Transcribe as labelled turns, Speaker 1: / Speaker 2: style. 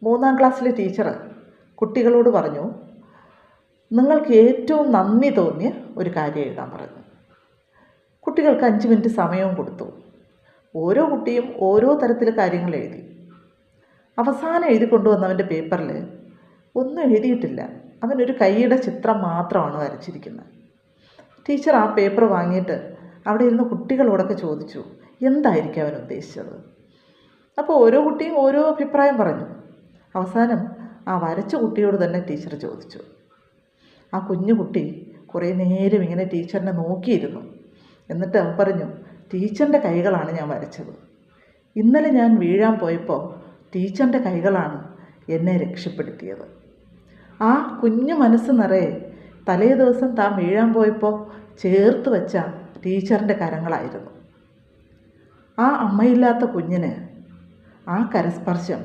Speaker 1: 3ാം ക്ലാസ്സിലെ ടീച്ചർ കുട്ടികളോട് പറഞ്ഞു, നിങ്ങൾക്ക് ഏറ്റവും നന്ദി തോന്നിയ ഒരു കാര്യം എഴുതാൻ പറഞ്ഞു. കുട്ടികൾക്ക് 5 മിനിറ്റ് സമയവും കൊടുത്തു. ഓരോ കുട്ടിയും ഓരോ തരത്തിൽ കാര്യങ്ങൾ എഴുതി. അവസാനം എഴുതി കൊണ്ടുവന്നവൻ്റെ പേപ്പറിൽ ഒന്നും എഴുതിയിട്ടില്ല. അവനൊരു കൈയുടെ ചിത്രം മാത്രമാണ് വരച്ചിരിക്കുന്നത്. ടീച്ചർ ആ പേപ്പർ വാങ്ങിയിട്ട് അവിടെ ഇരുന്ന് കുട്ടികളോടൊക്കെ ചോദിച്ചു, എന്തായിരിക്കും അവൻ ഉദ്ദേശിച്ചത്. അപ്പോൾ ഓരോ കുട്ടിയും ഓരോ അഭിപ്രായം പറഞ്ഞു. അവസാനം ആ വരച്ച കുട്ടിയോട് തന്നെ ടീച്ചർ ചോദിച്ചു. ആ കുഞ്ഞു കുട്ടി കുറേ നേരം ഇങ്ങനെ ടീച്ചറിനെ നോക്കിയിരുന്നു. എന്നിട്ട് അവൻ പറഞ്ഞു, ടീച്ചറിൻ്റെ കൈകളാണ് ഞാൻ വരച്ചത്. ഇന്നലെ ഞാൻ വീഴാൻ പോയപ്പോൾ ടീച്ചറിൻ്റെ കൈകളാണ് എന്നെ രക്ഷപ്പെടുത്തിയത്. ആ കുഞ്ഞു മനസ്സ് നിറയെ തലേ ദിവസം താൻ വീഴാൻ പോയപ്പോൾ ചേർത്ത് വെച്ച ടീച്ചറിൻ്റെ കരങ്ങളായിരുന്നു. ആ അമ്മയില്ലാത്ത കുഞ്ഞിന് ആ കരസ്പർശം